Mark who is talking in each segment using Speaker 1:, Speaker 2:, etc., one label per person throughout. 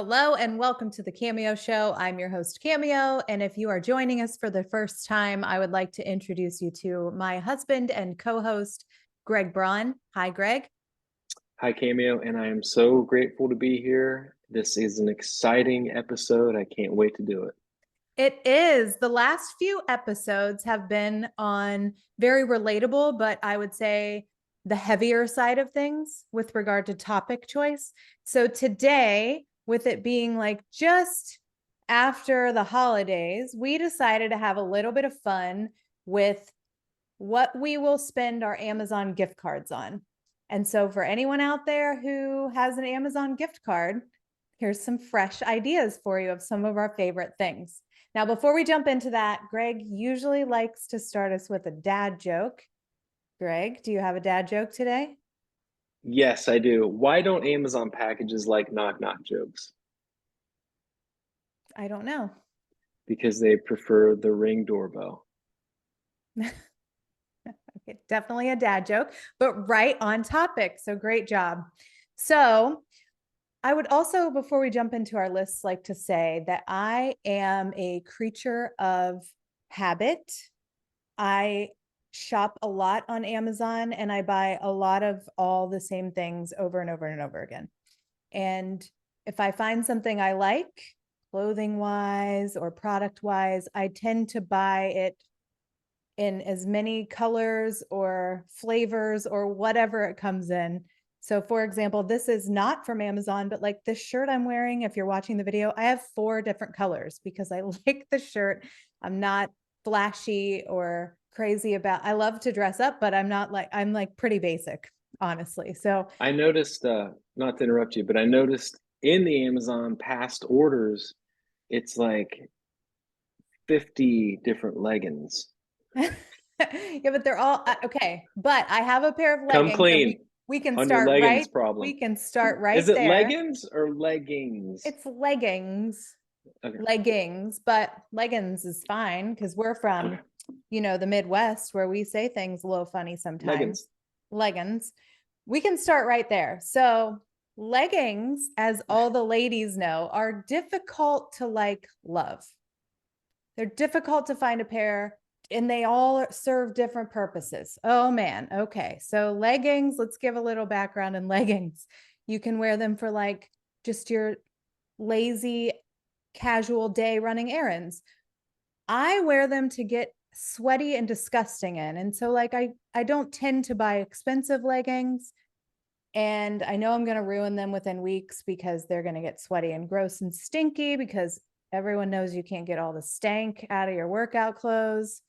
Speaker 1: Hello and welcome to the Cameo Show. I'm your host, Cameo. And if you are joining us for the first time, I would like to introduce you to my husband and co host, Greg Braun. Hi, Greg.
Speaker 2: Hi, Cameo, and I am so grateful to be here. This is an exciting episode. I can't wait to do it.
Speaker 1: It is. The last few episodes have been on very relatable, but I would say the heavier side of things with regard to topic choice. So today, with it being like just after the holidays, we decided to have a little bit of fun with what we will spend our Amazon gift cards on. And so, for anyone out there who has an Amazon gift card, here's some fresh ideas for you of some of our favorite things. Now, before we jump into that, Greg usually likes to start us with a dad joke. Greg, do you have a dad joke today?
Speaker 2: Yes, I do. Why don't Amazon packages like knock knock jokes?
Speaker 1: I don't know.
Speaker 2: Because they prefer the Ring doorbell.
Speaker 1: Okay, definitely a dad joke, but right on topic. So great job. So, I would also, before we jump into our lists, like to say that I am a creature of habit. I shop a lot on Amazon and I buy a lot of all the same things over and over and over again. And if I find something I like, clothing wise or product wise, I tend to buy it in as many colors or flavors or whatever it comes in. So, for example, this is not from Amazon, but like this shirt I'm wearing, if you're watching the video, I have 4 different colors because I like the shirt. I'm not flashy or crazy about, I love to dress up, but I'm like pretty basic, honestly. So,
Speaker 2: I noticed, not to interrupt you, but I noticed in the Amazon past orders, it's like 50 different leggings.
Speaker 1: yeah, but they're all okay. But I have a pair of
Speaker 2: Come
Speaker 1: leggings, so
Speaker 2: clean
Speaker 1: we can
Speaker 2: on your
Speaker 1: start
Speaker 2: leggings
Speaker 1: right.
Speaker 2: problem.
Speaker 1: We can start right
Speaker 2: Is it
Speaker 1: there.
Speaker 2: leggings or leggings?
Speaker 1: It's leggings,
Speaker 2: Okay,
Speaker 1: but leggings is fine because we're from,
Speaker 2: okay.
Speaker 1: the Midwest where we say things a little funny sometimes.
Speaker 2: Leggings.
Speaker 1: Leggings. We can start right there. So, leggings, as all the ladies know, are difficult to love. They're difficult to find a pair and they all serve different purposes. Oh man. Okay. So leggings, let's give a little background in leggings. You can wear them for just your lazy casual day running errands. I wear them to get sweaty and disgusting in. And so I don't tend to buy expensive leggings and I know I'm going to ruin them within weeks because they're going to get sweaty and gross and stinky because everyone knows you can't get all the stank out of your workout clothes.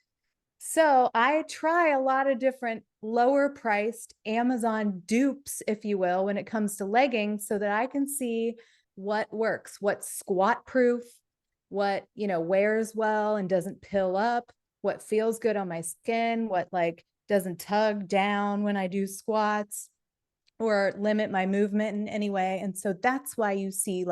Speaker 1: So I try a lot of different lower priced Amazon dupes, if you will, when it comes to leggings so that I can see what works, what's squat proof, what, wears well and doesn't pill up, what feels good on my skin, what doesn't tug down when I do squats or limit my movement in any way. And so that's why you see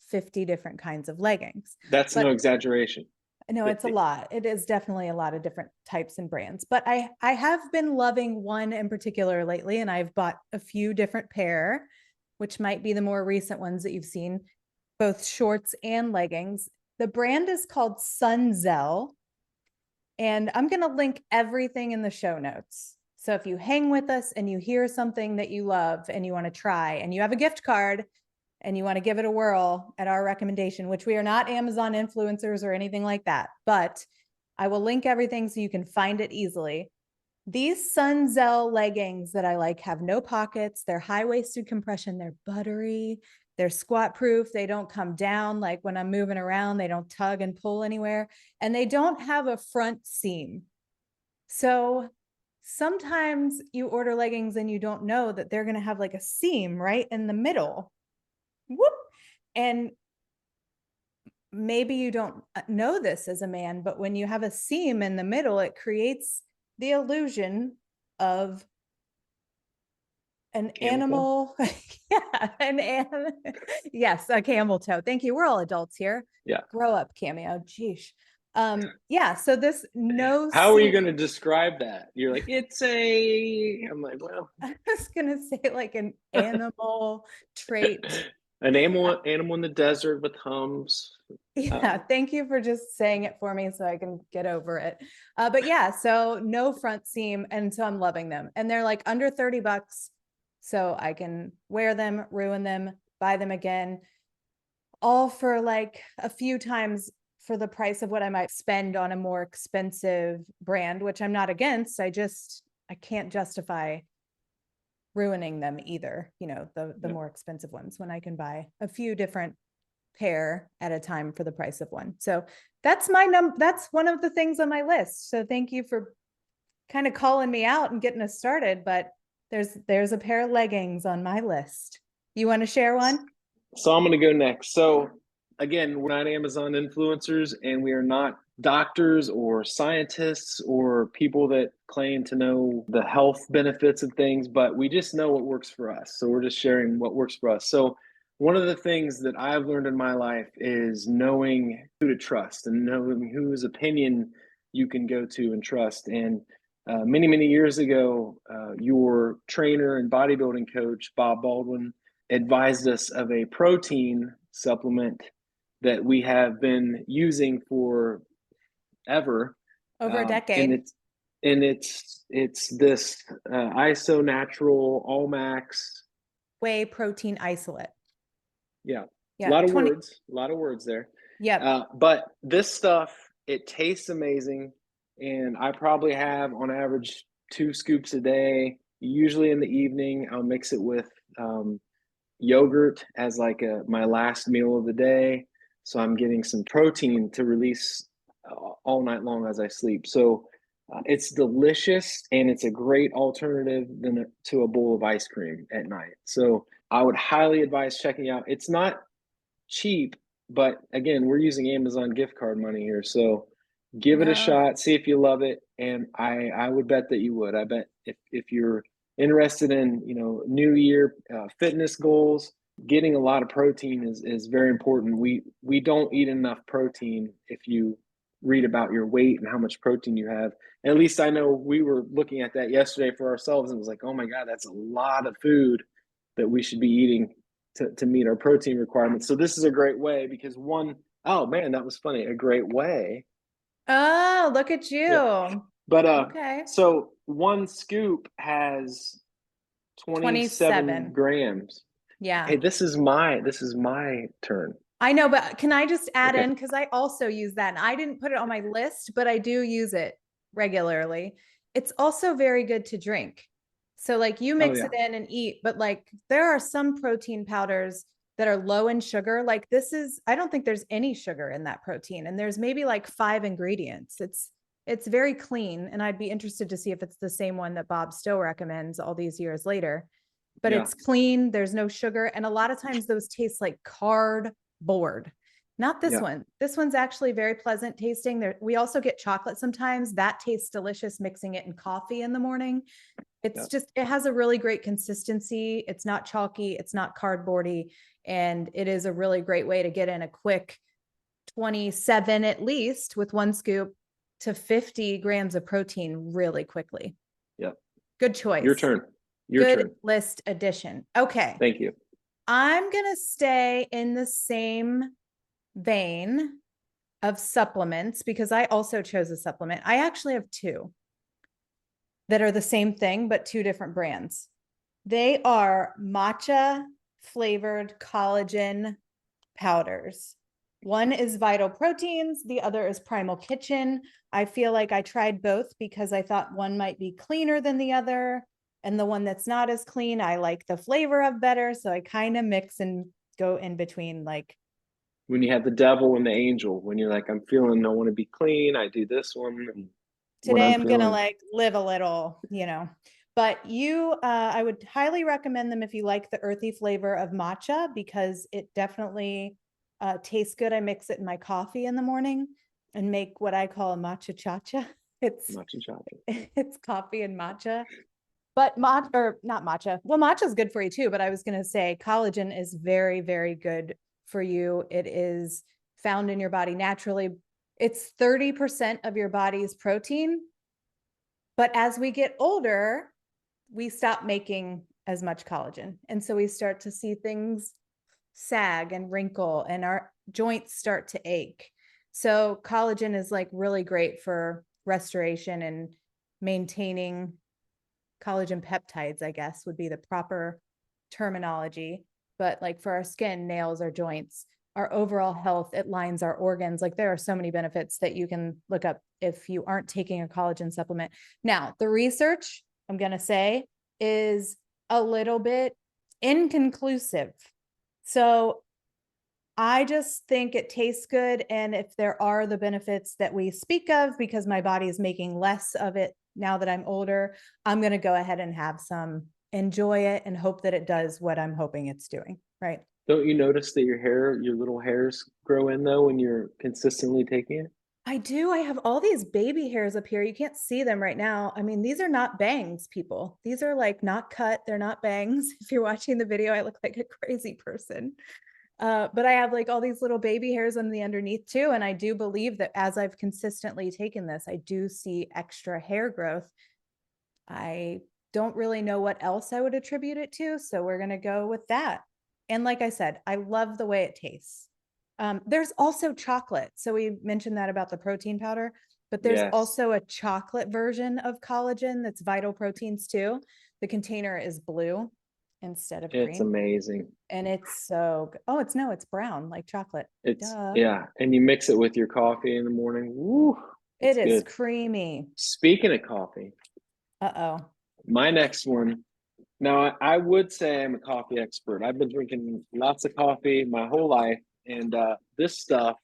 Speaker 1: 50 different kinds of leggings.
Speaker 2: That's no
Speaker 1: But
Speaker 2: exaggeration.
Speaker 1: no, it's a
Speaker 2: 50.
Speaker 1: lot. It is definitely a lot of different types and brands. But I have been loving one in particular lately, and I've bought a few different pair, which might be the more recent ones that you've seen, both shorts and leggings. The brand is called Sunzel, and I'm going to link everything in the show notes. So if you hang with us and you hear something that you love and you want to try and you have a gift card and you want to give it a whirl at our recommendation, which we are not Amazon influencers or anything like that, but I will link everything so you can find it easily. These Sunzel leggings that I like have no pockets. They're high-waisted compression. They're buttery. They're squat proof. They don't come down like when I'm moving around. They don't tug and pull anywhere. And they don't have a front seam. So sometimes you order leggings and you don't know that they're going to have a seam right in the middle. Whoop. And maybe you don't know this as a man, but when you have a seam in the middle, it creates the illusion of an
Speaker 2: Camel toe?
Speaker 1: animal. Yes, a camel toe. Thank you. We're all adults here.
Speaker 2: Yeah.
Speaker 1: Grow up, Cameo. Geesh. Yeah, so this no
Speaker 2: How are you
Speaker 1: seam.
Speaker 2: going to describe that? You're like, I'm like, well,
Speaker 1: I was gonna say an animal trait
Speaker 2: An animal in the desert with hums.
Speaker 1: Yeah, thank you for just saying it for me so I can get over it. But yeah, so no front seam, and so I'm loving them. And they're like under 30 bucks. So I can wear them, ruin them, buy them again, all for like a few times for the price of what I might spend on a more expensive brand, which I'm not against. I can't justify ruining them either, the more expensive ones when I can buy a few different pair at a time for the price of one. So that's that's one of the things on my list. So thank you for kind of calling me out and getting us started, but there's a pair of leggings on my list. You want to share one?
Speaker 2: So I'm going to go next. So again, we're not Amazon influencers, and we are not doctors or scientists or people that claim to know the health benefits of things, but we just know what works for us. So we're just sharing what works for us. So one of the things that I've learned in my life is knowing who to trust and knowing whose opinion you can go to and trust. And many, many years ago, your trainer and bodybuilding coach, Bob Baldwin, advised us of a protein supplement that we have been using for ever,
Speaker 1: Over a
Speaker 2: and
Speaker 1: decade.
Speaker 2: it's this ISO Natural All Max.
Speaker 1: Whey protein isolate.
Speaker 2: Yeah,
Speaker 1: Yeah,
Speaker 2: a lot of words there.
Speaker 1: Yep.
Speaker 2: But this stuff, it tastes amazing, and I probably have on average 2 scoops a day. Usually in the evening, I'll mix it with yogurt as like my last meal of the day. So I'm getting some protein to release all night long as I sleep. So it's delicious, and it's a great alternative to a bowl of ice cream at night. So I would highly advise checking out. It's not cheap, but again, we're using Amazon gift card money here. So give it a
Speaker 1: No.
Speaker 2: shot, see if you love it. And I would bet that you would. I bet if you're interested in, new year fitness goals, getting a lot of protein is very important. We don't eat enough protein. If you read about your weight and how much protein you have, at least I know we were looking at that yesterday for ourselves, and it was like, oh my God, that's a lot of food that we should be eating to meet our protein requirements. So this is a great way because oh man, that was funny. A great way.
Speaker 1: Oh, look at
Speaker 2: Yeah.
Speaker 1: you.
Speaker 2: But
Speaker 1: Okay.
Speaker 2: so 1 scoop has 27
Speaker 1: 27.
Speaker 2: grams.
Speaker 1: Yeah.
Speaker 2: Hey, this is my turn.
Speaker 1: I know, but can I just add
Speaker 2: Okay.
Speaker 1: in, because I also use that, and I didn't put it on my list, but I do use it regularly. It's also very good to drink. So like you
Speaker 2: Oh
Speaker 1: mix
Speaker 2: yeah.
Speaker 1: it in and eat, but like there are some protein powders that are low in sugar. Like I don't think there's any sugar in that protein, and there's maybe like 5 ingredients. It's very clean, and I'd be interested to see if it's the same one that Bob still recommends all these years later. But
Speaker 2: Yeah.
Speaker 1: it's clean, there's no sugar, and a lot of times those taste like cardboard. Not this
Speaker 2: Yeah.
Speaker 1: one. This one's actually very pleasant tasting. We also get chocolate sometimes. That tastes delicious mixing it in coffee in the morning.
Speaker 2: Yeah.
Speaker 1: It has a really great consistency. It's not chalky, it's not cardboardy, and it is a really great way to get in a quick 27 at least with 1 scoop to 50 grams of protein really quickly.
Speaker 2: Yeah.
Speaker 1: Good
Speaker 2: Your
Speaker 1: choice.
Speaker 2: turn. Your
Speaker 1: Good
Speaker 2: turn.
Speaker 1: list addition. Okay.
Speaker 2: Thank you.
Speaker 1: I'm going to stay in the same vein of supplements because I also chose a supplement. I actually have two that are the same thing, but two different brands. They are matcha flavored collagen powders. One is Vital Proteins, the other is Primal Kitchen. I feel like I tried both because I thought one might be cleaner than the other. And the one that's not as clean, I like the flavor of better. So I kind of mix and go in between. Like
Speaker 2: When you have the devil and the angel, when you're like, I want to be clean, I do this one. And what
Speaker 1: today
Speaker 2: I'm
Speaker 1: I'm going to
Speaker 2: feeling.
Speaker 1: like live a little, But I would highly recommend them if you like the earthy flavor of matcha because it definitely tastes good. I mix it in my coffee in the morning and make what I call a matcha chacha. It's
Speaker 2: Matcha chocolate.
Speaker 1: it's coffee and matcha, but or not matcha. Well, matcha is good for you too, but I was going to say collagen is very, very good for you. It is found in your body naturally. It's 30% of your body's protein. But as we get older, we stop making as much collagen. And so we start to see things sag and wrinkle and our joints start to ache. So collagen is like really great for restoration and maintaining collagen peptides, I guess would be the proper terminology. But like for our skin, nails, our joints, our overall health, it lines our organs. Like there are so many benefits that you can look up if you aren't taking a collagen supplement. Now, the research, I'm going to say, is a little bit inconclusive. So I just think it tastes good. And if there are the benefits that we speak of, because my body is making less of it now that I'm older, I'm going to go ahead and have some, enjoy it, and hope that it does what I'm hoping it's doing. Right.
Speaker 2: Don't you notice that your little hairs grow in though when you're consistently taking it?
Speaker 1: I do. I have all these baby hairs up here. You can't see them right now. I mean, these are not bangs, people. These are like not cut. They're not bangs. If you're watching the video, I look like a crazy person. But I have like all these little baby hairs on the underneath too. And I do believe that as I've consistently taken this, I do see extra hair growth. I don't really know what else I would attribute it to. So we're going to go with that. And like I said, I love the way it tastes. There's also chocolate. So we mentioned that about the protein powder, but there's
Speaker 2: Yes.
Speaker 1: also a chocolate version of collagen that's Vital Proteins too. The container is blue instead of
Speaker 2: It's
Speaker 1: cream.
Speaker 2: amazing.
Speaker 1: And it's so good. Oh, it's brown like chocolate.
Speaker 2: It's
Speaker 1: Duh.
Speaker 2: yeah, and you mix it with your coffee in the morning. Woo,
Speaker 1: It
Speaker 2: it's
Speaker 1: is
Speaker 2: good.
Speaker 1: creamy.
Speaker 2: Speaking of coffee,
Speaker 1: Uh-oh.
Speaker 2: my next one. Now, I would say I'm a coffee expert. I've been drinking lots of coffee my whole life, and this stuff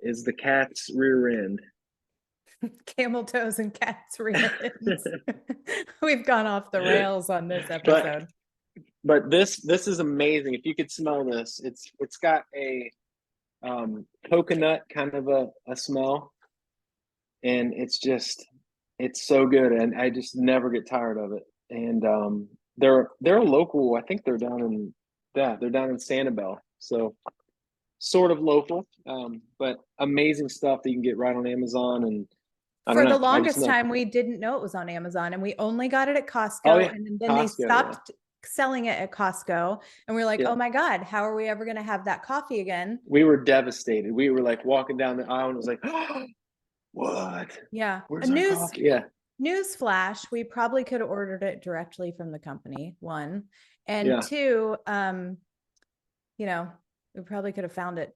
Speaker 2: is the cat's rear end.
Speaker 1: Camel toes and cat's rear ends. We've gone off the rails on this
Speaker 2: But
Speaker 1: episode.
Speaker 2: this is amazing. If you could smell this, it's got a coconut kind of a smell, and it's so good, and I just never get tired of it. And they're local. I think they're down in they're down in Sanibel, so sort of local, but amazing stuff that you can get right on Amazon. And I don't
Speaker 1: For the
Speaker 2: know, I just
Speaker 1: longest
Speaker 2: know.
Speaker 1: time, we didn't know it was on Amazon, and we only got it at
Speaker 2: Oh
Speaker 1: Costco.
Speaker 2: yeah,
Speaker 1: And then they
Speaker 2: Costco. Yeah,
Speaker 1: stopped selling it at Costco. And we are like,
Speaker 2: yeah.
Speaker 1: oh my God, how are we ever going to have that coffee again?
Speaker 2: We were devastated. We were like walking down the aisle and it was like, oh, what?
Speaker 1: Yeah. A
Speaker 2: Where's our coffee? Yeah.
Speaker 1: news flash, we probably could have ordered it directly from the company, one. And
Speaker 2: Yeah.
Speaker 1: two, you know, we probably could have found it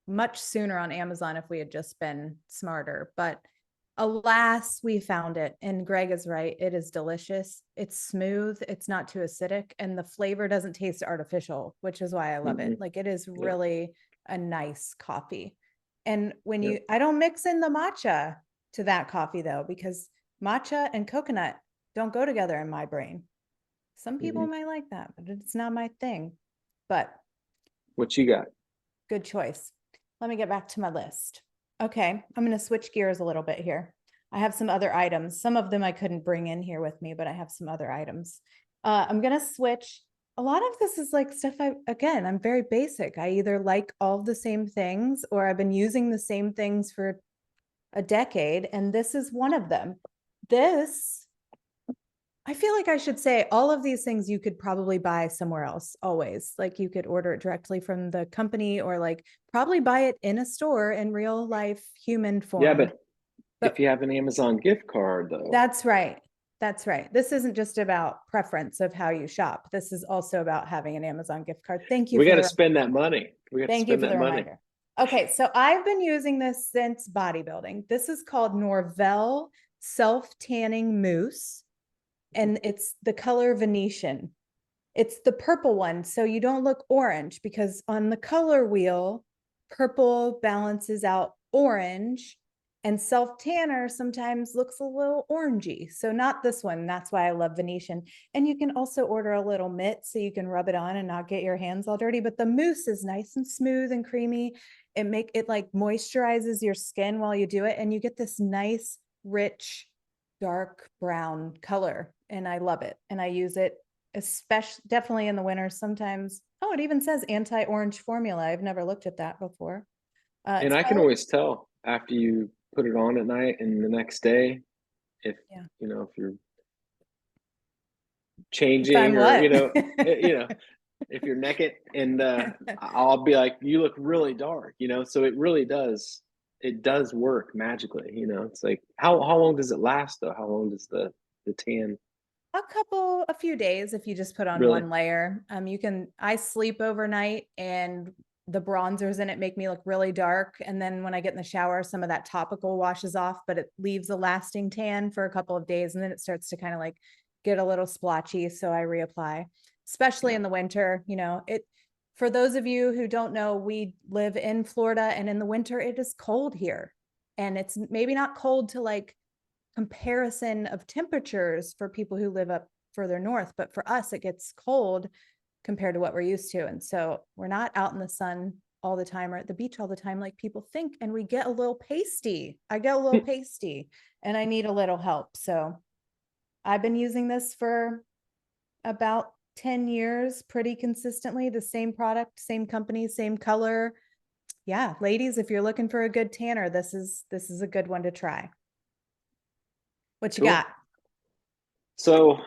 Speaker 1: much sooner on Amazon if we had just been smarter. But alas, we found it. And Greg is right. It is delicious. It's smooth. It's not too acidic. And the flavor doesn't taste artificial, which is why I love it. Like it is really a nice coffee. And when I don't mix in the matcha to that coffee though, because matcha and coconut don't go together in my brain. Some people might like that, but it's not my thing. But
Speaker 2: what you got?
Speaker 1: good choice. Let me get back to my list. Okay, I'm going to switch gears a little bit here. I have some other items. Some of them I couldn't bring in here with me, but I have some other items. I'm going to switch. A lot of this is like stuff I'm very basic. I either like all the same things or I've been using the same things for a decade, and this is one of them. I feel like I should say all of these things you could probably buy somewhere else always. Like you could order it directly from the company or like probably buy it in a store in real life human form.
Speaker 2: Yeah, but if you have an Amazon gift card though.
Speaker 1: That's right. That's right. This isn't just about preference of how you shop. This is also about having an Amazon gift card. Thank you.
Speaker 2: We got to spend that money.
Speaker 1: Thank you for the reminder. Okay, so I've been using this since bodybuilding. This is called Norvell Self Tanning Mousse, and it's the color Venetian. It's the purple one, so you don't look orange, because on the color wheel, purple balances out orange, and self tanner sometimes looks a little orangey. So not this one. That's why I love Venetian. And you can also order a little mitt so you can rub it on and not get your hands all dirty. But the mousse is nice and smooth and creamy. It like moisturizes your skin while you do it, and you get this nice, rich, dark brown color. And I love it. And I use it especially definitely in the winter sometimes. Oh, it even says anti-orange formula. I've never looked at that before.
Speaker 2: And I can always tell after you put it on at night and the next day if if you're changing or if you're naked, and I'll be like, you look really dark, so it really does, it does work magically. It's like, how long does it last though? How long does the tan
Speaker 1: A few days if you just put on
Speaker 2: really?
Speaker 1: one layer. I sleep overnight and the bronzers in it make me look really dark. And then when I get in the shower, some of that topical washes off, but it leaves a lasting tan for a couple of days. And then it starts to kind of like get a little splotchy. So I reapply, especially
Speaker 2: Yeah.
Speaker 1: in the winter. For those of you who don't know, we live in Florida and in the winter, it is cold here. And it's maybe not cold to like comparison of temperatures for people who live up further north, but for us, it gets cold compared to what we're used to. And so we're not out in the sun all the time or at the beach all the time like people think. And we get a little pasty. I get a little pasty and I need a little help. So I've been using this for about 10 years pretty consistently. The same product, same company, same color. Yeah, ladies, if you're looking for a good tanner, this is a good one to try. What you got?
Speaker 2: Cool. So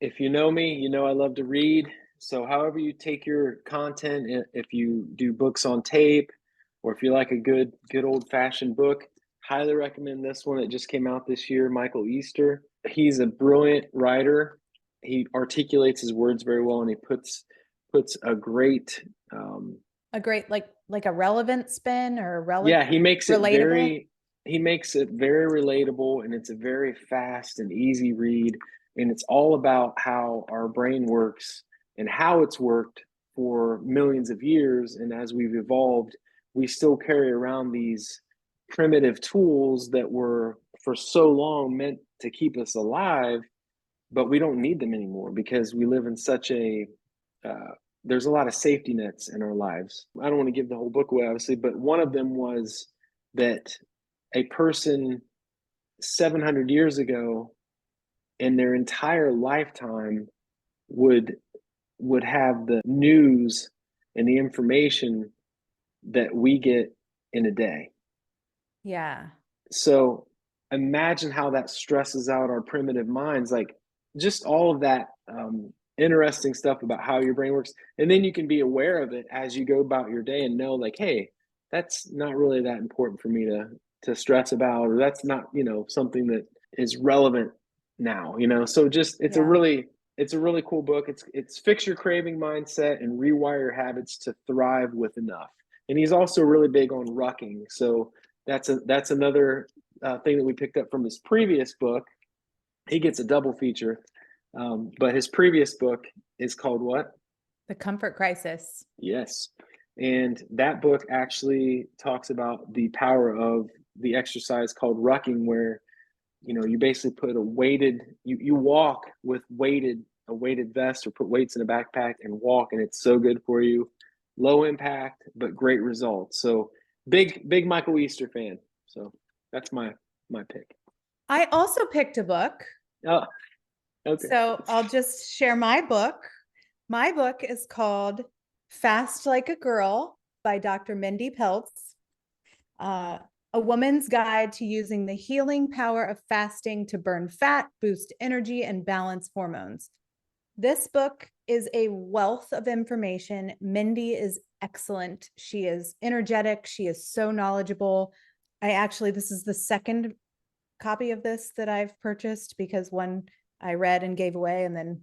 Speaker 2: if you know me, I love to read. So however you take your content, if you do books on tape, or if you like a good old fashioned book, highly recommend this one. It just came out this year, Michael Easter. He's a brilliant writer. He articulates his words very well, and he puts a great
Speaker 1: A great like a relevant spin or
Speaker 2: yeah,
Speaker 1: relatable.
Speaker 2: he makes it very relatable, and it's a very fast and easy read, and it's all about how our brain works and how it's worked for millions of years, and as we've evolved, we still carry around these primitive tools that were for so long meant to keep us alive, but we don't need them anymore because we live in such a there's a lot of safety nets in our lives. I don't want to give the whole book away, obviously, but one of them was that a person 700 years ago in their entire lifetime would have the news and the information that we get in a day.
Speaker 1: Yeah.
Speaker 2: So imagine how that stresses out our primitive minds, like just all of that interesting stuff about how your brain works. And then you can be aware of it as you go about your day and know, like, hey, that's not really that important for me to stress about, or that's not, something that is relevant now, So just
Speaker 1: Yeah.
Speaker 2: it's a really cool book. It's fix your craving mindset and rewire your habits to thrive with enough. And he's also really big on rucking. So that's another thing that we picked up from his previous book. He gets a double feature, but his previous book is called what?
Speaker 1: The Comfort Crisis.
Speaker 2: Yes, and that book actually talks about the power of the exercise called rucking, where you basically put you walk with a weighted vest, or put weights in a backpack and walk, and it's so good for you. Low impact but great results. So big Michael Easter fan. So that's my pick.
Speaker 1: I also picked a book.
Speaker 2: Oh, okay.
Speaker 1: So I'll just share my book. My book is called Fast Like a Girl by Dr. Mindy Peltz. Uh, a woman's guide to using the healing power of fasting to burn fat, boost energy, and balance hormones. This book is a wealth of information. Mindy is excellent. She is energetic. She is so knowledgeable. This is the second copy of this that I've purchased, because one I read and gave away and then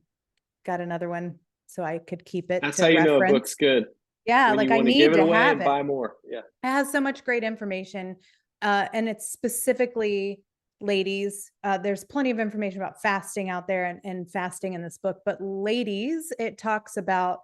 Speaker 1: got another one so I could keep it
Speaker 2: That's
Speaker 1: to
Speaker 2: how you know a book's
Speaker 1: reference.
Speaker 2: good,
Speaker 1: Yeah,
Speaker 2: when
Speaker 1: like
Speaker 2: you
Speaker 1: I
Speaker 2: want to give
Speaker 1: need
Speaker 2: it
Speaker 1: to
Speaker 2: away
Speaker 1: have
Speaker 2: and
Speaker 1: it.
Speaker 2: buy more. Yeah.
Speaker 1: It has so much great information. And it's specifically ladies. There's plenty of information about fasting out there and fasting in this book, but ladies, it talks about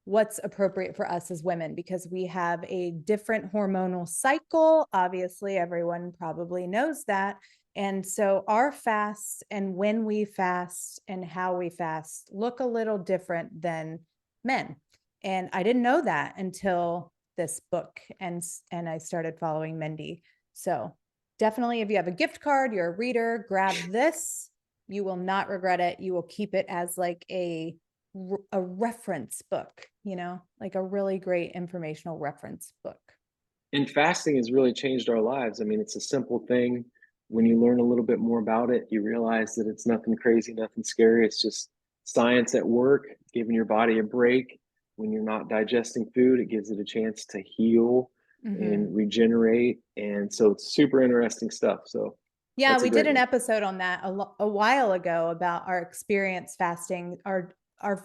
Speaker 1: what's appropriate for us as women, because we have a different hormonal cycle. Obviously, everyone probably knows that. And so our fasts and when we fast and how we fast look a little different than men. And I didn't know that until this book, and I started following Mindy. So definitely, if you have a gift card, you're a reader, grab this. You will not regret it. You will keep it as like a reference book, like a really great informational reference book.
Speaker 2: And fasting has really changed our lives. I mean, it's a simple thing. When you learn a little bit more about it, you realize that it's nothing crazy, nothing scary. It's just science at work, giving your body a break, when you're not digesting food, it gives it a chance to heal and regenerate. And so it's super interesting stuff. So
Speaker 1: Yeah,
Speaker 2: that's a
Speaker 1: we did
Speaker 2: great
Speaker 1: an
Speaker 2: one.
Speaker 1: episode on that a while ago about our experience fasting, our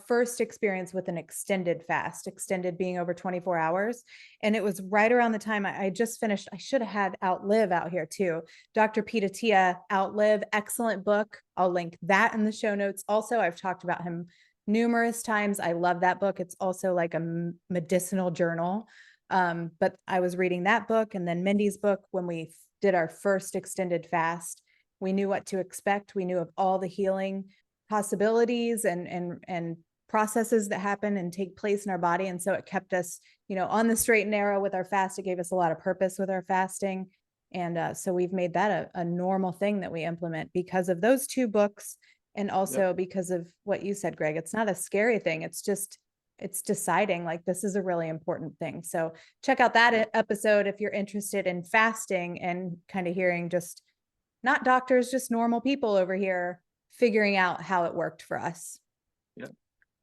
Speaker 1: first experience with an extended fast, extended being over 24 hours. And it was right around the time I just finished. I should have had Outlive out here too. Dr. Pita Tia, Outlive, excellent book. I'll link that in the show notes. Also, I've talked about him numerous times. I love that book. It's also like a medicinal journal. But I was reading that book and then Mindy's book when we did our first extended fast. We knew what to expect. We knew of all the healing possibilities and processes that happen and take place in our body. And so it kept us, on the straight and narrow with our fast. It gave us a lot of purpose with our fasting. And so we've made that a normal thing that we implement because of those two books. And also because of what you said, Greg, it's not a scary thing. It's deciding like this is a really important thing. So check out that episode if you're interested in fasting and kind of hearing just not doctors, just normal people over here figuring out how it worked for us.
Speaker 2: Yeah.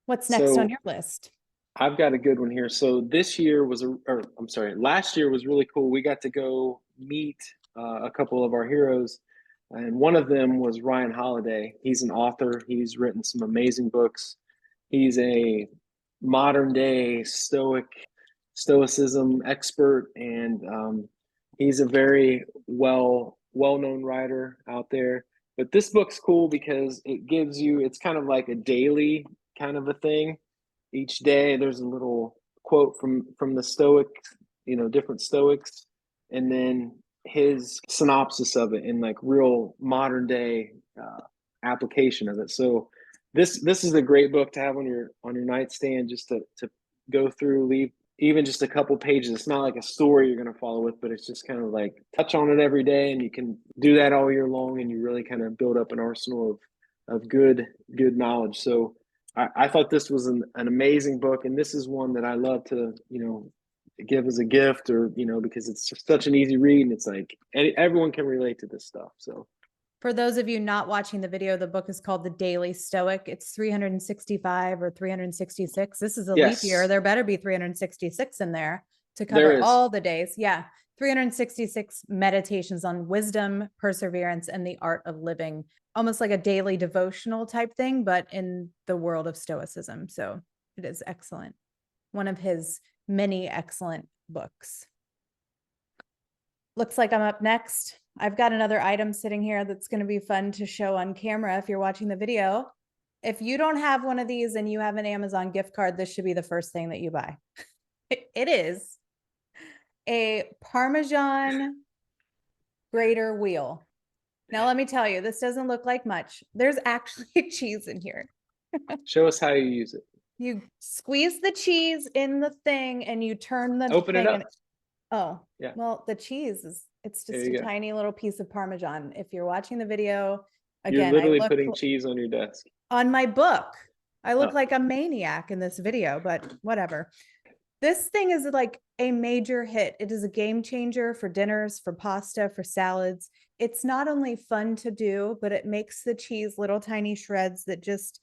Speaker 1: What's next on your list?
Speaker 2: I've got a good one here. So last year was really cool. We got to go meet a couple of our heroes, and one of them was Ryan Holiday. He's an author. He's written some amazing books. He's a modern day stoicism expert, and he's a very well-known writer out there. But this book's cool because it's kind of like a daily kind of a thing. Each day there's a little quote from the Stoics, different Stoics, and then his synopsis of it in like real modern day application of it. So this is a great book to have on your nightstand, just to go through, leave even just a couple pages. It's not like a story you're going to follow with, but it's just kind of like touch on it every day, and you can do that all year long, and you really kind of build up an arsenal of good knowledge. So I thought this was an amazing book, and this is one that I love to give as a gift, or because it's just such an easy read, and it's like everyone can relate to this stuff. So
Speaker 1: for those of you not watching the video, the book is called The Daily Stoic. It's 365 or 366. This is a leap year. There better be 366 in there to cover all the days. Yeah. 366 meditations on wisdom, perseverance, and the art of living, almost like a daily devotional type thing, but in the world of Stoicism. So it is excellent. One of his many excellent books. Looks like I'm up next. I've got another item sitting here that's going to be fun to show on camera if you're watching the video. If you don't have one of these and you have an Amazon gift card, this should be the first thing that you buy. It is a Parmesan grater wheel. Now, let me tell you, this doesn't look like much. There's actually cheese in here.
Speaker 2: Show us how you use it.
Speaker 1: You squeeze the cheese in the thing and you turn the
Speaker 2: Open
Speaker 1: thing.
Speaker 2: it up.
Speaker 1: Yeah. Well, the cheese it's just a tiny little piece of Parmesan. If you're watching the video, again,
Speaker 2: you're literally putting cheese on your desk.
Speaker 1: On my book. I look like a maniac in this video, but whatever. This thing is like a major hit. It is a game changer for dinners, for pasta, for salads. It's not only fun to do, but it makes the cheese little tiny shreds that just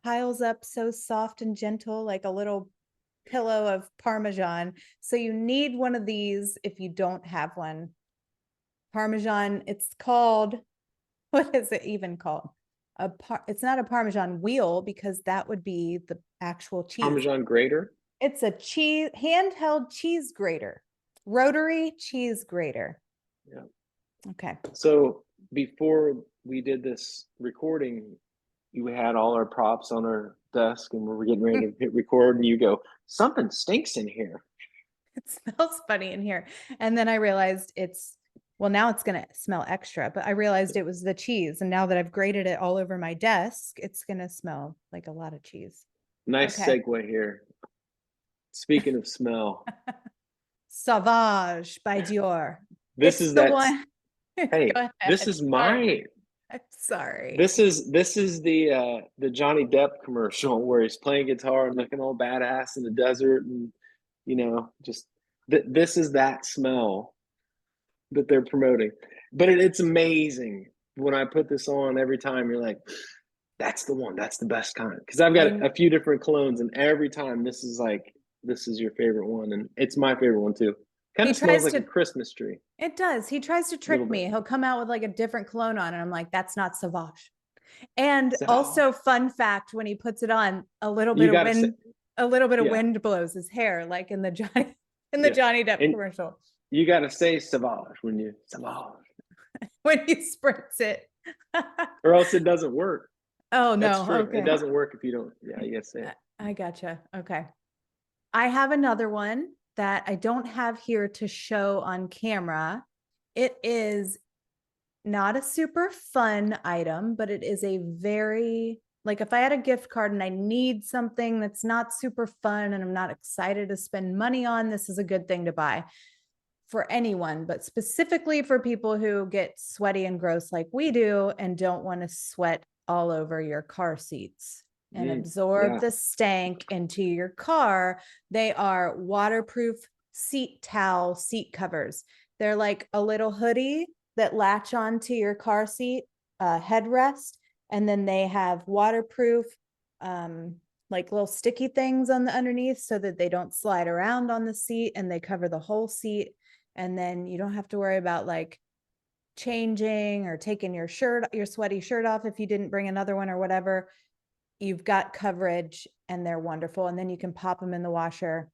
Speaker 1: piles up so soft and gentle, like a little pillow of Parmesan. So you need one of these if you don't have one. Parmesan, it's called, what is it even called? It's not a Parmesan wheel because that would be the actual cheese.
Speaker 2: Parmesan grater?
Speaker 1: It's a handheld cheese grater, rotary cheese grater.
Speaker 2: Yeah.
Speaker 1: Okay.
Speaker 2: So before we did this recording, you had all our props on our desk and we were getting ready to hit record, and you go, something stinks in here.
Speaker 1: It smells funny in here. And then I realized now it's going to smell extra, but I realized it was the cheese. And now that I've grated it all over my desk, it's going to smell like a lot of cheese.
Speaker 2: Nice segue here. Speaking of smell.
Speaker 1: Sauvage by Dior.
Speaker 2: This is the one. Hey, this is my.
Speaker 1: I'm sorry.
Speaker 2: This is the Johnny Depp commercial where he's playing guitar and looking all badass in the desert, and just this is that smell that they're promoting. But it's amazing when I put this on. Every time you're like, that's the one. That's the best kind. Because I've got
Speaker 1: I
Speaker 2: a few different clones, and every time this is your favorite one, and it's my favorite one too. Kind
Speaker 1: he
Speaker 2: of smells
Speaker 1: tries
Speaker 2: like a
Speaker 1: to
Speaker 2: Christmas tree
Speaker 1: it does. He tries to
Speaker 2: a little
Speaker 1: trick
Speaker 2: bit.
Speaker 1: me. He'll come out with like a different cologne on, and I'm like, that's not Sauvage. And
Speaker 2: So
Speaker 1: also, fun fact, when he puts it on,
Speaker 2: you got to say,
Speaker 1: a little bit of
Speaker 2: yeah,
Speaker 1: wind blows his hair, like in the Johnny
Speaker 2: yeah,
Speaker 1: Depp
Speaker 2: and
Speaker 1: commercial
Speaker 2: you got to say Sauvage when you Sauvage,
Speaker 1: when he spritz it.
Speaker 2: or else it doesn't work.
Speaker 1: Oh
Speaker 2: That's
Speaker 1: no.
Speaker 2: true. It
Speaker 1: Okay.
Speaker 2: doesn't work if you don't. Yeah, you got to say it.
Speaker 1: I gotcha. Okay. I have another one that I don't have here to show on camera. It is not a super fun item, but it is a very, like, if I had a gift card and I need something that's not super fun and I'm not excited to spend money on, this is a good thing to buy for anyone, but specifically for people who get sweaty and gross like we do and don't want to sweat all over your car seats and absorb
Speaker 2: Yeah.
Speaker 1: the stank into your car. They are waterproof seat towel seat covers. They're like a little hoodie that latch onto your car seat headrest, and then they have waterproof like little sticky things on the underneath so that they don't slide around on the seat, and they cover the whole seat. And then you don't have to worry about like changing or taking your sweaty shirt off if you didn't bring another one or whatever. You've got coverage and they're wonderful. And then you can pop them in the washer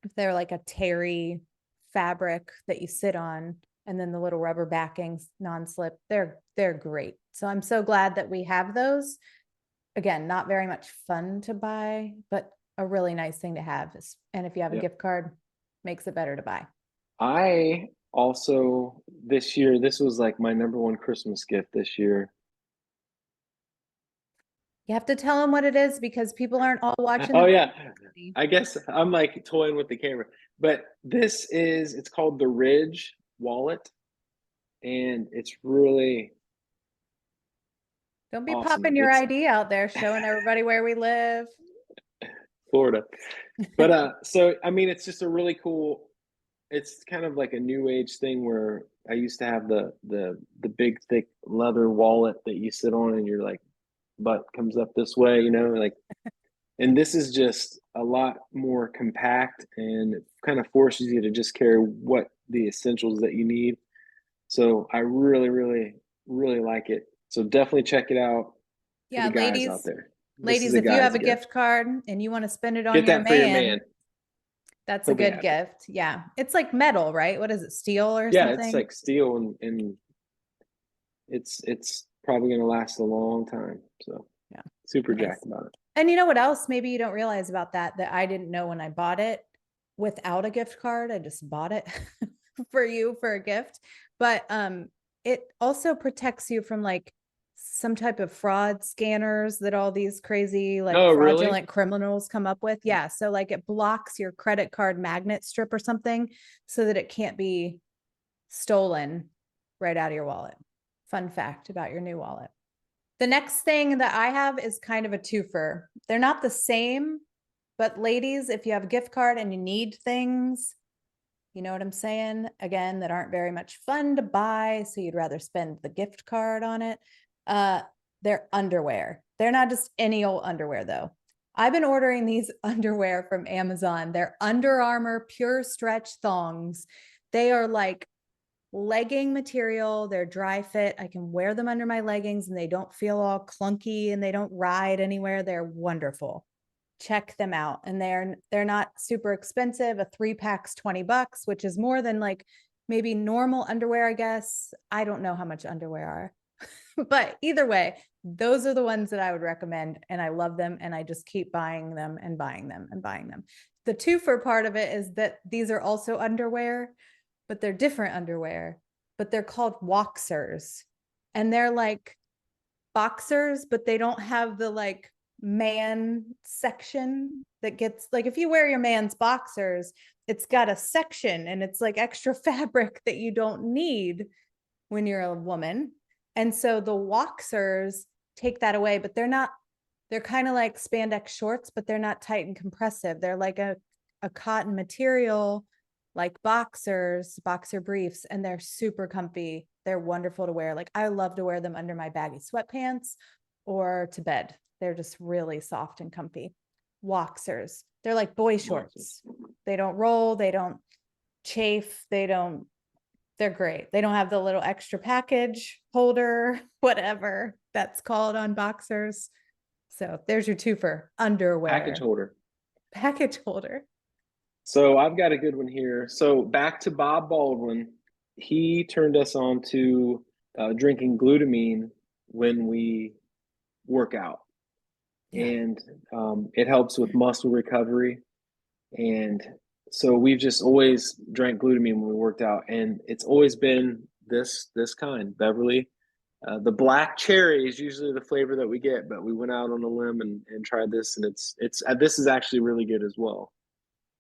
Speaker 1: if they're like a terry fabric that you sit on, and then the little rubber backings non-slip. They're great. So I'm so glad that we have those. Again, not very much fun to buy, but a really nice thing to have. And if you have a
Speaker 2: Yeah.
Speaker 1: gift card, makes it better to buy.
Speaker 2: I also this year, this was like my number one Christmas gift this year.
Speaker 1: You have to tell them what it is because people aren't all watching
Speaker 2: Oh
Speaker 1: the
Speaker 2: yeah.
Speaker 1: video.
Speaker 2: I guess I'm like toying with the camera. But it's called the Ridge wallet, and it's really
Speaker 1: Don't be
Speaker 2: awesome.
Speaker 1: popping your
Speaker 2: It's
Speaker 1: ID out there, showing everybody where we live.
Speaker 2: Florida. But so I mean it's just a really cool, it's kind of like a new age thing where I used to have the big thick leather wallet that you sit on and your like butt comes up this way, like, and this is just a lot more compact, and it kind of forces you to just carry what the essentials that you need. So I really, really, really like it. So definitely check it out for the
Speaker 1: Yeah,
Speaker 2: guys out there. This is
Speaker 1: ladies,
Speaker 2: a
Speaker 1: if you have
Speaker 2: guy's
Speaker 1: a
Speaker 2: gift.
Speaker 1: gift card and you want to spend it on
Speaker 2: Get
Speaker 1: your
Speaker 2: that for your
Speaker 1: man,
Speaker 2: man.
Speaker 1: that's a
Speaker 2: He'll be
Speaker 1: good
Speaker 2: happy.
Speaker 1: gift. Yeah. It's like metal, right? What is it? Steel or
Speaker 2: Yeah, it's
Speaker 1: something?
Speaker 2: like steel, and it's probably gonna last a long time. So
Speaker 1: Yeah.
Speaker 2: super
Speaker 1: Nice.
Speaker 2: jacked about it.
Speaker 1: And you know what else? Maybe you don't realize about that I didn't know when I bought it without a gift card. I just bought it for you for a gift. But it also protects you from like some type of fraud scanners that all these crazy like
Speaker 2: Oh, really?
Speaker 1: fraudulent criminals come up with. Yeah. So like it blocks your credit card magnet strip or something so that it can't be stolen right out of your wallet. Fun fact about your new wallet. The next thing that I have is kind of a twofer. They're not the same, but ladies, if you have a gift card and you need things, you know what I'm saying? Again, that aren't very much fun to buy, so you'd rather spend the gift card on it. They're underwear. They're not just any old underwear though. I've been ordering these underwear from Amazon. They're Under Armour pure stretch thongs. They are like legging material. They're dry fit. I can wear them under my leggings and they don't feel all clunky and they don't ride anywhere. They're wonderful. Check them out. And they're not super expensive. A 3-pack's $20, which is more than like maybe normal underwear, I guess. I don't know how much underwear are. But either way, those are the ones that I would recommend. And I love them. And I just keep buying them and buying them and buying them. The twofer part of it is that these are also underwear, but they're different underwear, but they're called Woxers. And they're like boxers, but they don't have the like man section that gets like, if you wear your man's boxers, it's got a section and it's like extra fabric that you don't need when you're a woman. And so the Woxers take that away, but they're kind of like spandex shorts, but they're not tight and compressive. They're like a cotton material, like boxers, boxer briefs, and they're super comfy. They're wonderful to wear. Like I love to wear them under my baggy sweatpants or to bed. They're just really soft and comfy. Woxers. They're like boy shorts. They don't roll, they don't chafe, they're great. They don't have the little extra package holder, whatever that's called on boxers. So there's your two for underwear.
Speaker 2: Package holder.
Speaker 1: Package holder.
Speaker 2: So I've got a good one here. So back to Bob Baldwin. He turned us on to drinking glutamine when we work out.
Speaker 1: Yeah.
Speaker 2: And it helps with muscle recovery. And so we've just always drank glutamine when we worked out, and it's always been this kind, Beverly. The black cherry is usually the flavor that we get, but we went out on a limb and tried this, and it's this is actually really good as well.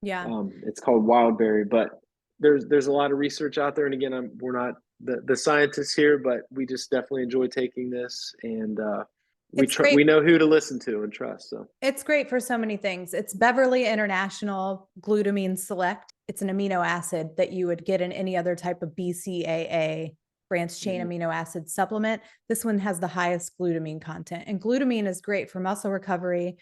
Speaker 1: Yeah.
Speaker 2: It's called Wildberry, but there's a lot of research out there, and again, we're not the scientists here, but we just definitely enjoy taking this, and we know who to listen to and trust. So
Speaker 1: it's great for so many things. It's Beverly International Glutamine Select. It's an amino acid that you would get in any other type of BCAA, branched chain amino acid supplement. This one has the highest glutamine content, and glutamine is great for muscle recovery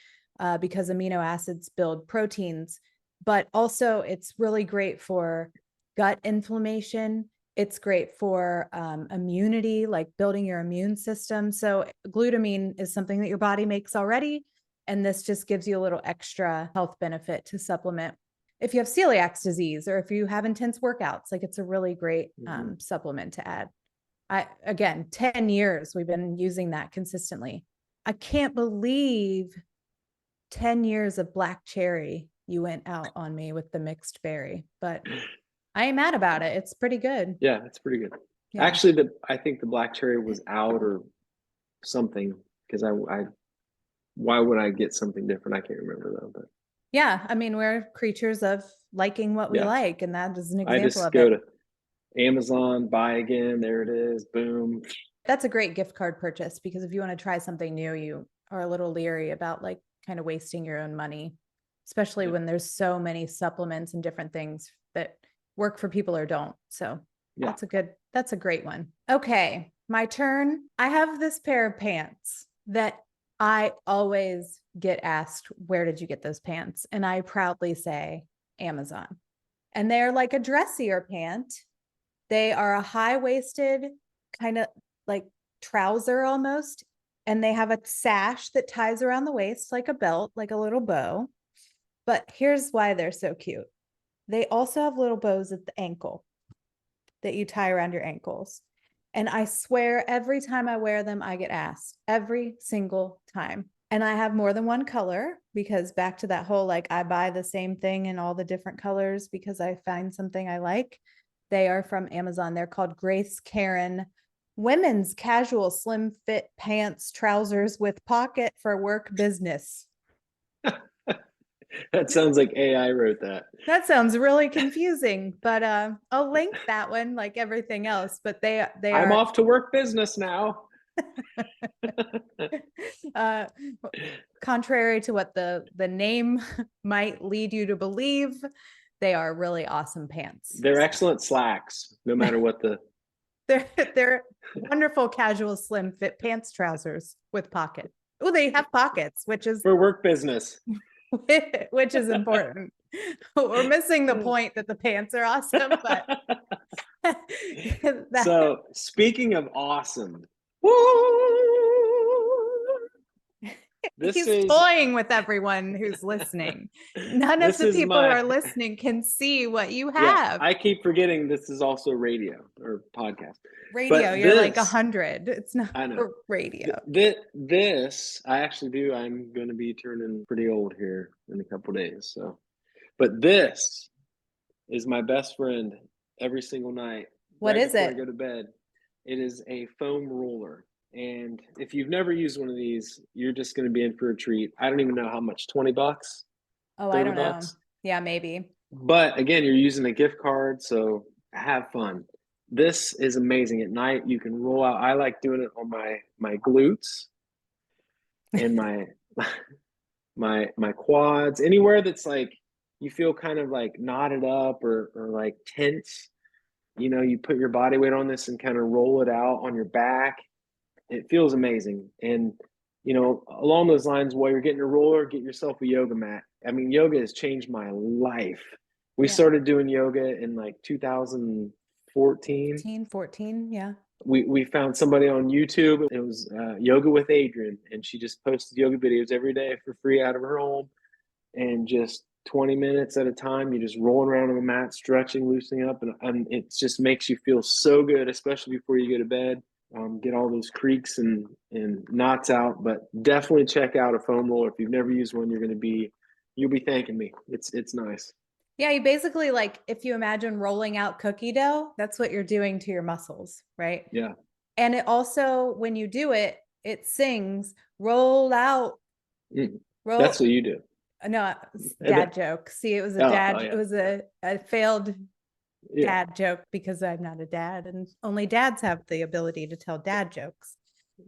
Speaker 1: because amino acids build proteins, but also it's really great for gut inflammation. It's great for immunity, like building your immune system. So glutamine is something that your body makes already. And this just gives you a little extra health benefit to supplement. If you have celiac disease or if you have intense workouts, like it's a really great supplement to add. Again, 10 years we've been using that consistently. I can't believe 10 years of black cherry you went out on me with the mixed berry, but I ain't mad about it. It's pretty good.
Speaker 2: Yeah, it's pretty good.
Speaker 1: Yeah.
Speaker 2: Actually, I think the black cherry was out or something, because I why would I get something different? I can't remember though. But
Speaker 1: yeah, I mean, we're creatures of liking what we like, and that is an example
Speaker 2: I just
Speaker 1: of
Speaker 2: go
Speaker 1: it.
Speaker 2: to Amazon, buy again. There it is. Boom.
Speaker 1: That's a great gift card purchase, because if you want to try something new, you are a little leery about like kind of wasting your own money, especially when there's so many supplements and different things that work for people or don't. So that's a great one. Okay, my turn. I have this pair of pants that I always get asked, where did you get those pants? And I proudly say Amazon. And they're like a dressier pant. They are a high-waisted kind of like trouser almost. And they have a sash that ties around the waist like a belt, like a little bow. But here's why they're so cute. They also have little bows at the ankle that you tie around your ankles. And I swear every time I wear them, I get asked every single time. And I have more than one color, because back to that whole, like, I buy the same thing in all the different colors because I find something I like. They are from Amazon. They're called Grace Karen Women's Casual Slim Fit Pants Trousers with Pocket for Work Business.
Speaker 2: That sounds like AI wrote that.
Speaker 1: That sounds really confusing, but I'll link that one like everything else. But I'm
Speaker 2: off to work business now.
Speaker 1: Contrary to what the name might lead you to believe, they are really awesome pants.
Speaker 2: They're excellent slacks, no matter what the.
Speaker 1: They're wonderful casual slim fit pants trousers with pocket. Oh, they have pockets, which is
Speaker 2: for work business.
Speaker 1: Which is important. We're missing the point that the pants are awesome, but
Speaker 2: so speaking of awesome,
Speaker 1: he's toying with everyone who's listening. None of the people who are listening can see what you have.
Speaker 2: I keep forgetting this is also radio or podcast.
Speaker 1: Radio, you're like 100. It's not radio.
Speaker 2: This I actually do. I'm going to be turning pretty old here in a couple days. So, but this is my best friend every single night.
Speaker 1: What is it?
Speaker 2: I go to bed. It is a foam roller. And if you've never used one of these, you're just going to be in for a treat. I don't even know how much, $20?
Speaker 1: Oh, I don't know. Yeah, maybe.
Speaker 2: But again, you're using a gift card, so have fun. This is amazing. At night, you can roll out. I like doing it on my glutes and my quads, anywhere that's like you feel kind of like knotted up or like tense. You know, you put your body weight on this and kind of roll it out on your back. It feels amazing. And along those lines, while you're getting a roller, get yourself a yoga mat. I mean, yoga has changed my life. We
Speaker 1: Yeah.
Speaker 2: started doing yoga in like 2014.
Speaker 1: 14, yeah.
Speaker 2: We found somebody on YouTube. It was Yoga with Adrian, and she just posted yoga videos every day for free out of her home, and just 20 minutes at a time, you just rolling around on the mat, stretching, loosening up, and it just makes you feel so good, especially before you go to bed. Get all those creaks and knots out. But definitely check out a foam roller. If you've never used one, you'll be thanking me. It's nice.
Speaker 1: Yeah, you basically, like, if you imagine rolling out cookie dough, that's what you're doing to your muscles, right?
Speaker 2: Yeah.
Speaker 1: And it also, when you do it, it sings, roll out,
Speaker 2: That's
Speaker 1: roll.
Speaker 2: what you do.
Speaker 1: No, dad joke. See, it was a dad,
Speaker 2: yeah.
Speaker 1: it was a failed
Speaker 2: Yeah.
Speaker 1: dad joke because I'm not a dad and only dads have the ability to tell dad jokes.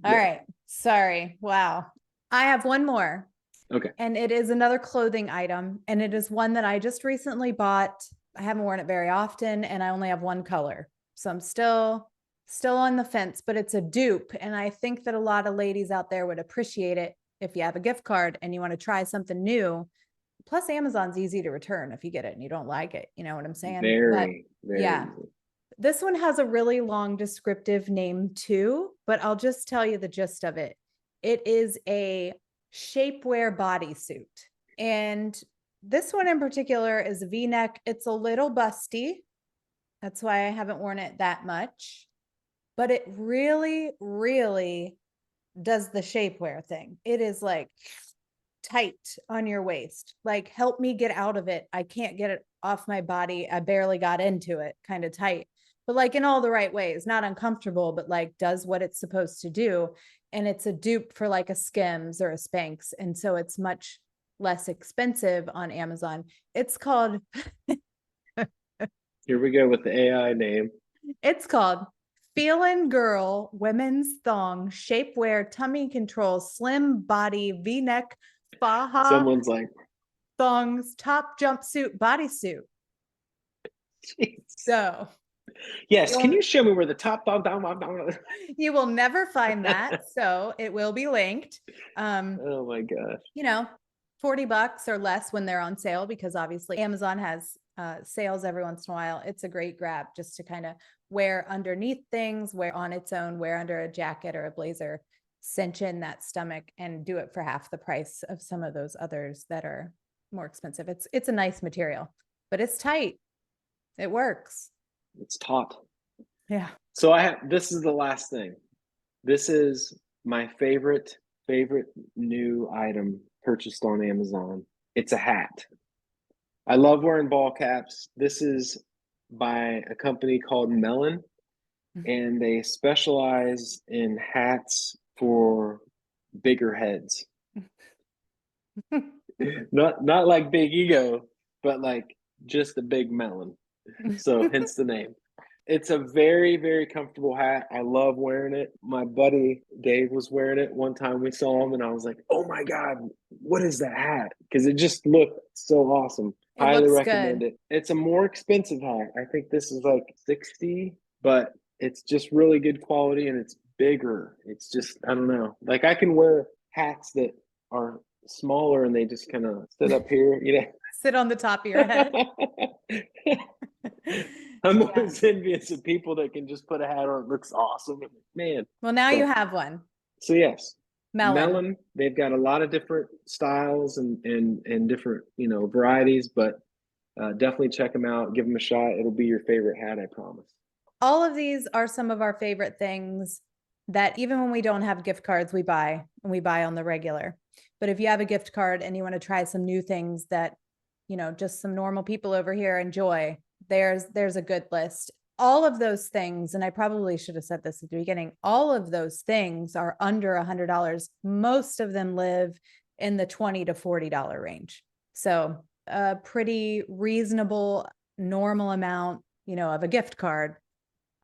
Speaker 1: All
Speaker 2: Yeah.
Speaker 1: right. Sorry. Wow. I have one more.
Speaker 2: Okay.
Speaker 1: And it is another clothing item. And it is one that I just recently bought. I haven't worn it very often and I only have one color. So I'm still on the fence, but it's a dupe. And I think that a lot of ladies out there would appreciate it if you have a gift card and you want to try something new. Plus, Amazon's easy to return if you get it and you don't like it. You know what I'm saying?
Speaker 2: Very
Speaker 1: yeah.
Speaker 2: easy.
Speaker 1: This one has a really long descriptive name too, but I'll just tell you the gist of it. It is a shapewear bodysuit. And this one in particular is a V-neck. It's a little busty. That's why I haven't worn it that much. But it really, really does the shapewear thing. It is like tight on your waist. Like, help me get out of it. I can't get it off my body. I barely got into it, kind of tight, but like in all the right ways, not uncomfortable, but like does what it's supposed to do. And it's a dupe for like a Skims or a Spanx. And so it's much less expensive on Amazon. It's called,
Speaker 2: Here we go with the AI name.
Speaker 1: it's called Feelin' Girl Women's Thong Shapewear Tummy Control Slim Body V-neck Faja
Speaker 2: Someone's like,
Speaker 1: Thongs Top Jumpsuit Bodysuit.
Speaker 2: Jeez.
Speaker 1: So
Speaker 2: Yes, can you show me where the top down?
Speaker 1: you will never find that. So it will be linked.
Speaker 2: Oh my gosh.
Speaker 1: $40 or less when they're on sale, because obviously Amazon has sales every once in a while. It's a great grab just to kind of wear underneath things, wear on its own, wear under a jacket or a blazer, cinch in that stomach and do it for half the price of some of those others that are more expensive. It's a nice material, but it's tight. It works.
Speaker 2: It's taut.
Speaker 1: Yeah.
Speaker 2: So this is the last thing. This is my favorite new item purchased on Amazon. It's a hat. I love wearing ball caps. This is by a company called Melon, and they specialize in hats for bigger heads. not like Big Ego, but like just a big melon. So hence the name. It's a very, very comfortable hat. I love wearing it. My buddy Dave was wearing it one time. We saw him and I was like, oh my God, what is that hat? Because it just looked so awesome. Highly recommend it. It's a more expensive hat. I think this is like 60, but it's just really good quality and it's bigger. It's just, I don't know. Like I can wear hats that are smaller and they just kind of sit up here,
Speaker 1: Sit on the top of your head.
Speaker 2: I'm always envious of people that can just put a hat on. It looks awesome. Man.
Speaker 1: Well, now you have one.
Speaker 2: So yes,
Speaker 1: Melon.
Speaker 2: They've got a lot of different styles and different, varieties, but definitely check them out. Give them a shot. It'll be your favorite hat, I promise.
Speaker 1: All of these are some of our favorite things that even when we don't have gift cards, we buy, and we buy on the regular. But if you have a gift card and you want to try some new things that, just some normal people over here enjoy, there's a good list. All of those things, and I probably should have said this at the beginning, all of those things are under $100. Most of them live in the $20 to $40 range. So a pretty reasonable, normal amount, of a gift card.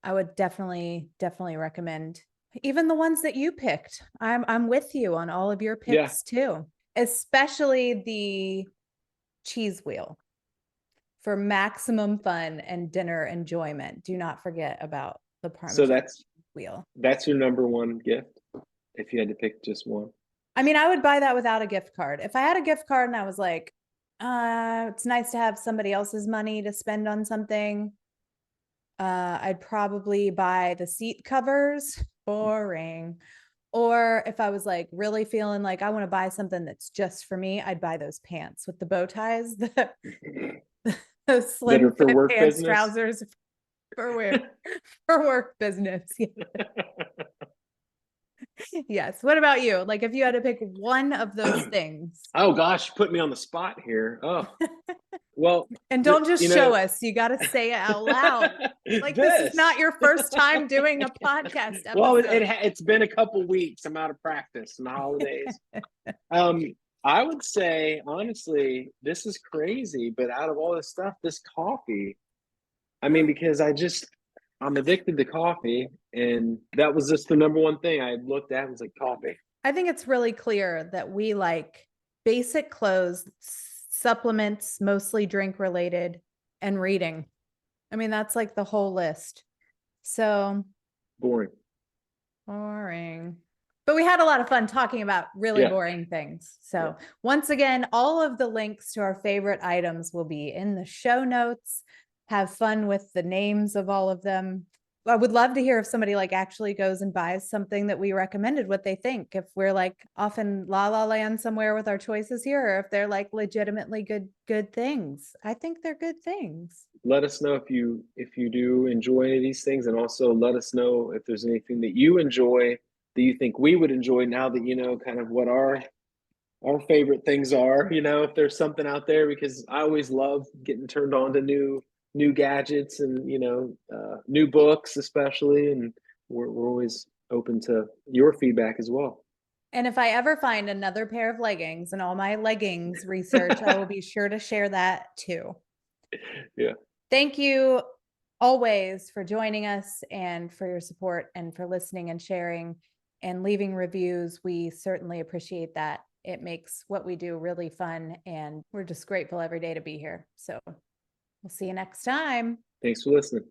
Speaker 1: I would definitely recommend even the ones that you picked. I'm with you on all of your picks too, especially the cheese wheel for maximum fun and dinner enjoyment. Do not forget about the Parmesan wheel.
Speaker 2: That's your number one gift if you had to pick just one.
Speaker 1: I mean, I would buy that without a gift card. If I had a gift card and I was like, it's nice to have somebody else's money to spend on something, I'd probably buy the seat covers. Boring. Or if I was like really feeling like I want to buy something that's just for me, I'd buy those pants with the bow ties, the
Speaker 2: That are
Speaker 1: slim
Speaker 2: for
Speaker 1: fit
Speaker 2: work
Speaker 1: pants,
Speaker 2: business.
Speaker 1: trousers for work business. Yes. What about you? Like if you had to pick one of those things,
Speaker 2: Oh gosh, put me on the spot here. Oh, well,
Speaker 1: and don't
Speaker 2: you
Speaker 1: just
Speaker 2: know,
Speaker 1: show us, you got to say it out loud. Like this is
Speaker 2: this.
Speaker 1: not your first time doing a podcast
Speaker 2: Well,
Speaker 1: episode.
Speaker 2: it's been a couple weeks. I'm out of practice and the holidays. Um, I would say honestly, this is crazy, but out of all this stuff, this coffee. I mean, because I'm addicted to coffee, and that was just the number one thing I looked at was like coffee.
Speaker 1: I think it's really clear that we like basic clothes, supplements, mostly drink related, and reading. I mean, that's like the whole list. So
Speaker 2: Boring.
Speaker 1: boring. But we had a lot of fun talking about really
Speaker 2: Yeah.
Speaker 1: boring things. So
Speaker 2: Yeah.
Speaker 1: once again, all of the links to our favorite items will be in the show notes. Have fun with the names of all of them. I would love to hear if somebody like actually goes and buys something that we recommended, what they think. If we're like off in la la land somewhere with our choices here, or if they're like legitimately good things. I think they're good things.
Speaker 2: Let us know if you do enjoy any of these things, and also let us know if there's anything that you enjoy that you think we would enjoy now that you know kind of what our favorite things are, you know, if there's something out there, because I always love getting turned on to new gadgets and new books especially, and we're always open to your feedback as well.
Speaker 1: And if I ever find another pair of leggings in all my leggings research, I will be sure to share that too.
Speaker 2: Yeah.
Speaker 1: Thank you always for joining us and for your support and for listening and sharing and leaving reviews. We certainly appreciate that. It makes what we do really fun, and we're just grateful every day to be here. So we'll see you next time.
Speaker 2: Thanks for listening.